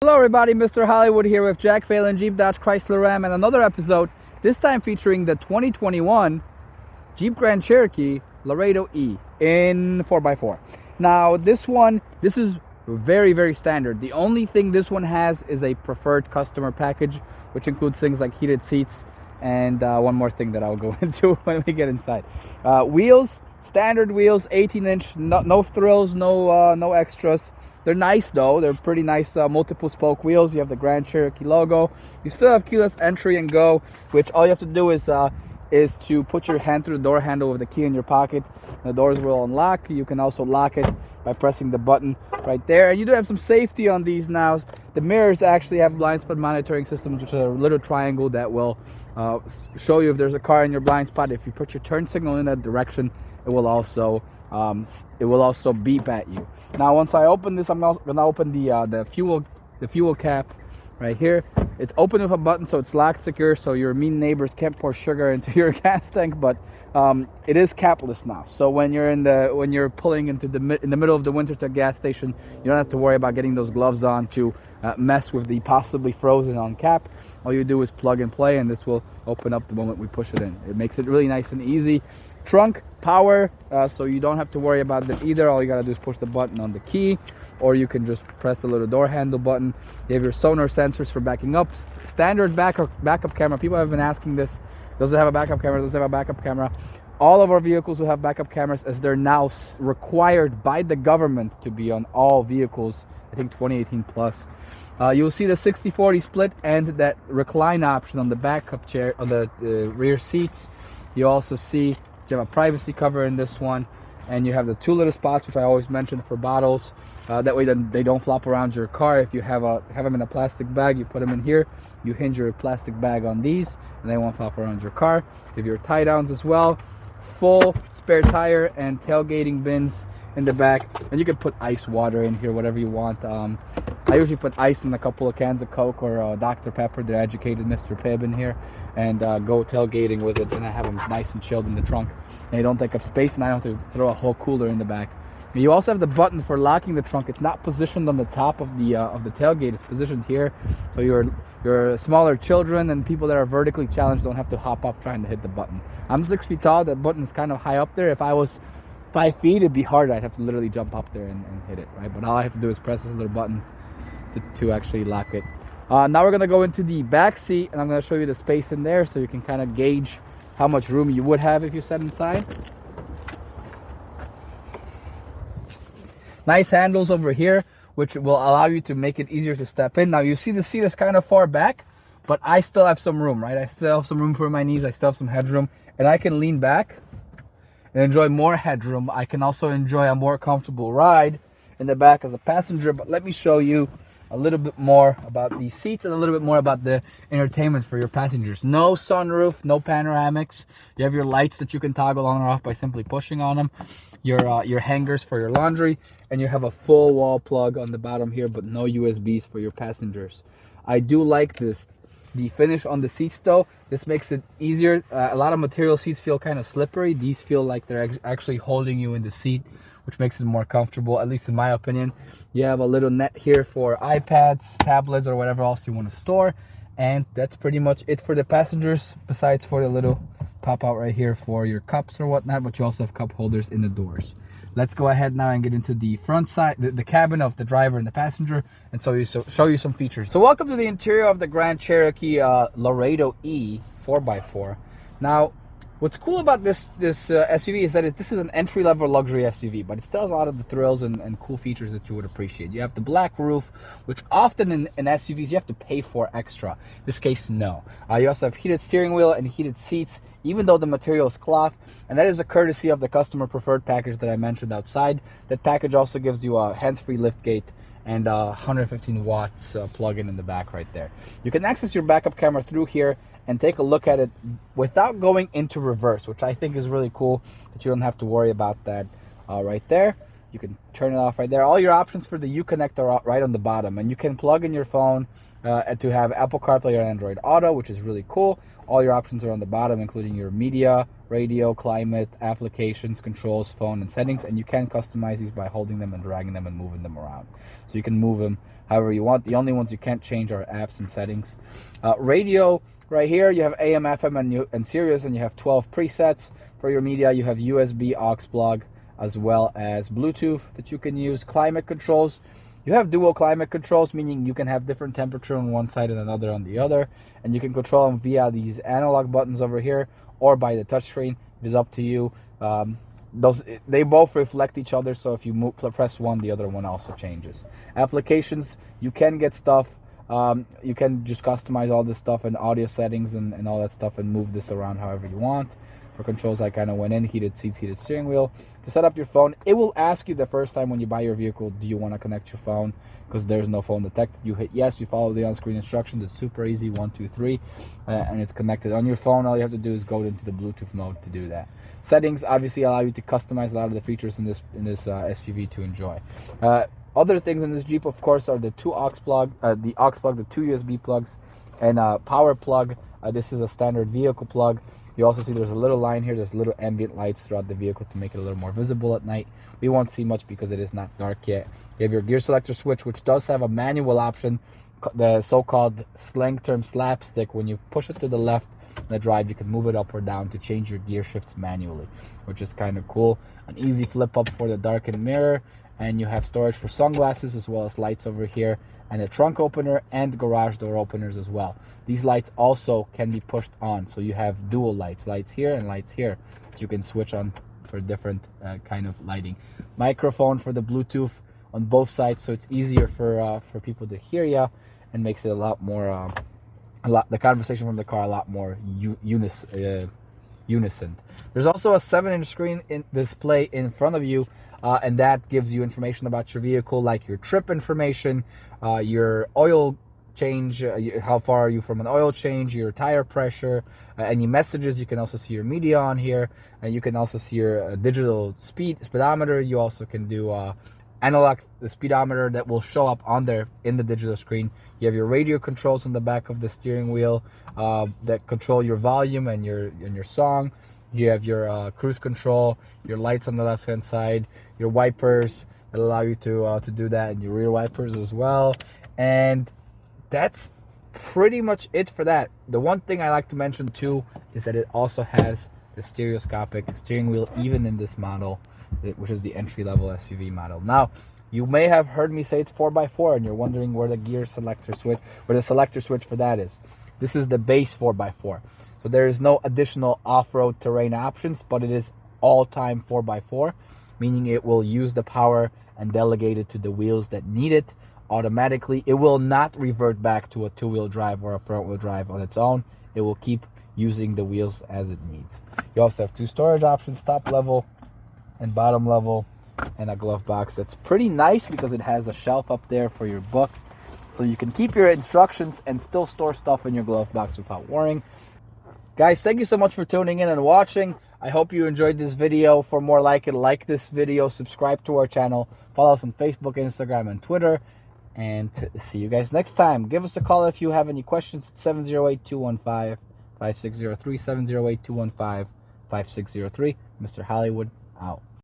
Hello everybody, Mr. Hollywood here with Jack Phelan, Jeep Dodge Chrysler Ram, and another episode, this time featuring the 2021 Jeep Grand Cherokee Laredo E in 4x4. Now this is very standard. The only thing this one has is a preferred customer package, which includes things like heated seats and one more thing that I'll go into when we get inside. Wheels, standard wheels, 18-inch, no thrills, no extras. They're nice though. They're pretty nice multiple spoke wheels. You have the Grand Cherokee logo. You still have keyless entry and go, which all you have to do is to put your hand through the door handle with the key in your pocket. The doors will unlock. You can also lock it by pressing the button right there. And you do have some safety on these now. The mirrors actually have blind spot monitoring systems, which are a little triangle that will show you if there's a car in your blind spot. If you put your turn signal in that direction, it will also beep at you. Now once I open this, I'm also gonna open the fuel cap right here. It's open with a button, so it's locked secure, so your mean neighbors can't pour sugar into your gas tank. But it is capless now, so when you're pulling in the middle of the winter to a gas station, you don't have to worry about getting those gloves on to mess with the possibly frozen on cap. All you do is plug and play, and this will open up the moment we push it in. It makes it really nice and easy. Trunk power, so you don't have to worry about that either. All you gotta do is push the button on the key, or you can just press the little door handle button. You have your sonar sensors for backing up. Standard backup camera. People have been asking this. Does it have a backup camera? Does it have a backup camera? All of our vehicles will have backup cameras, as they're now required by the government to be on all vehicles. I think 2018 plus. You'll see the 60-40 split and that recline option on the backup chair, on the rear seats. You also see you have a privacy cover in this one, and you have the two little spots, which I always mention, for bottles. That way then they don't flop around your car. If you have them in a plastic bag, you put them in here. You hinge your plastic bag on these, and they won't flop around your car. You have your tie downs as well. Full spare tire and tailgating bins in the back, and you can put ice water in here, whatever you want. I usually put ice in a couple of cans of Coke or Dr. Pepper. The educated Mr. Pibb in here, and go tailgating with it, and I have them nice and chilled in the trunk, and they don't take up space, and I don't have to throw a whole cooler in the back. And you also have the button for locking the trunk. It's not positioned on the top of the tailgate. It's positioned here, so your smaller children and people that are vertically challenged don't have to hop up trying to hit the button. I'm 6 feet tall. That button is kind of high up there. If I was 5 feet, it'd be harder. I'd have to literally jump up there and hit it, right? But all I have to do is press this little button to actually lock it. Now we're gonna go into the back seat, and I'm gonna show you the space in there, so you can kind of gauge how much room you would have if you sat inside. Nice handles over here, which will allow you to make it easier to step in. Now you see the seat is kind of far back, but I still have some room, right? I still have some room for my knees. I still have some headroom, and I can lean back and enjoy more headroom. I can also enjoy a more comfortable ride in the back as a passenger. But let me show you a little bit more about these seats and a little bit more about the entertainment for your passengers. No sunroof, no panoramics. You have your lights that you can toggle on or off by simply pushing on them. Your hangers for your laundry, and you have a full wall plug on the bottom here, but no USBs for your passengers. I do like this. The finish on the seats though, this makes it easier. A lot of material seats feel kind of slippery. These feel like they're actually holding you in the seat, which makes it more comfortable, at least in my opinion. You have a little net here for iPads, tablets, or whatever else you want to store. And that's pretty much it for the passengers, besides for the little pop out right here for your cups or whatnot, but you also have cup holders in the doors. Let's go ahead now and get into the front side, the cabin of the driver and the passenger, and show you some features. So welcome to the interior of the Grand Cherokee Laredo E 4x4. Now, what's cool about this SUV is that this is an entry-level luxury SUV, but it still has a lot of the thrills and cool features that you would appreciate. You have the black roof, which often in SUVs you have to pay for extra. In this case, no. You also have heated steering wheel and heated seats, even though the material is cloth, and that is a courtesy of the customer preferred package that I mentioned outside. That package also gives you a hands-free liftgate and 115 watts plug-in in the back right there. You can access your backup camera through here and take a look at it without going into reverse, which I think is really cool, that you don't have to worry about that right there. You can turn it off right there. All your options for the Uconnect are right on the bottom, and you can plug in your phone to have Apple CarPlay or Android Auto, which is really cool. All your options are on the bottom, including your media, radio, climate, applications, controls, phone, and settings, and you can customize these by holding them and dragging them and moving them around. So you can move them however you want. The only ones you can't change are apps and settings. Radio, right here, you have AM, FM, and Sirius, and you have 12 presets. For your media, you have USB, aux plug, as well as Bluetooth that you can use. Climate controls, you have dual climate controls, meaning you can have different temperature on one side and another on the other, and you can control them via these analog buttons over here or by the touchscreen. It is up to you. They both reflect each other, so if you press one, the other one also changes. Applications, you can get stuff. You can just customize all this stuff and audio settings and all that stuff and move this around however you want. For controls, I kind of went in, heated seats, heated steering wheel. To set up your phone, it will ask you the first time when you buy your vehicle, do you want to connect your phone? Because there's no phone detected. You hit yes, you follow the on-screen instructions. It's super easy, 1, 2, 3, and it's connected. On your phone, all you have to do is go into the Bluetooth mode to do that. Settings obviously allow you to customize a lot of the features in this SUV to enjoy. Other things in this Jeep, of course, are the two aux plug, the two USB plugs, and a power plug. This is a standard vehicle plug. You also see there's a little line here. There's little ambient lights throughout the vehicle to make it a little more visible at night. We won't see much because it is not dark yet. You have your gear selector switch, which does have a manual option, the so-called slang term slapstick. When you push it to the left in the drive, you can move it up or down to change your gear shifts manually, which is kind of cool. An easy flip up for the darkened mirror, and you have storage for sunglasses as well as lights over here, and a trunk opener and garage door openers as well. These lights also can be pushed on, so you have dual lights here and lights here that you can switch on for different kind of lighting. Microphone for the Bluetooth on both sides, so it's easier for people to hear you, and makes it a lot more the conversation from the car a lot more unison. There's also a 7-inch screen display in front of you, and that gives you information about your vehicle, like your trip information, your oil change, how far are you from an oil change, your tire pressure, any messages. You can also see your media on here, and you can also see your digital speedometer. You also can do analog speedometer that will show up on there in the digital screen. You have your radio controls on the back of the steering wheel that control your volume and your song. You have your cruise control, your lights on the left hand side, your wipers that allow you to do that, and your rear wipers as well. And that's pretty much it for that. The one thing I like to mention too is that it also has the stereoscopic steering wheel, even in this model, which is the entry-level SUV model. Now, you may have heard me say it's 4x4, and you're wondering where the selector switch for that is. This is the base 4x4. So there is no additional off-road terrain options, but it is all-time 4x4, meaning it will use the power and delegate it to the wheels that need it automatically. It will not revert back to a two-wheel drive or a front-wheel drive on its own. It will keep using the wheels as it needs. You also have two storage options, top level and bottom level, and a glove box. That's pretty nice because it has a shelf up there for your book, so you can keep your instructions and still store stuff in your glove box without worrying. Guys, thank you so much for tuning in and watching. I hope you enjoyed this video. For more like this video, subscribe to our channel, follow us on Facebook, Instagram, and Twitter, and see you guys next time. Give us a call if you have any questions at 708-215-5603, 708-215-5603. Mr. Hollywood, out.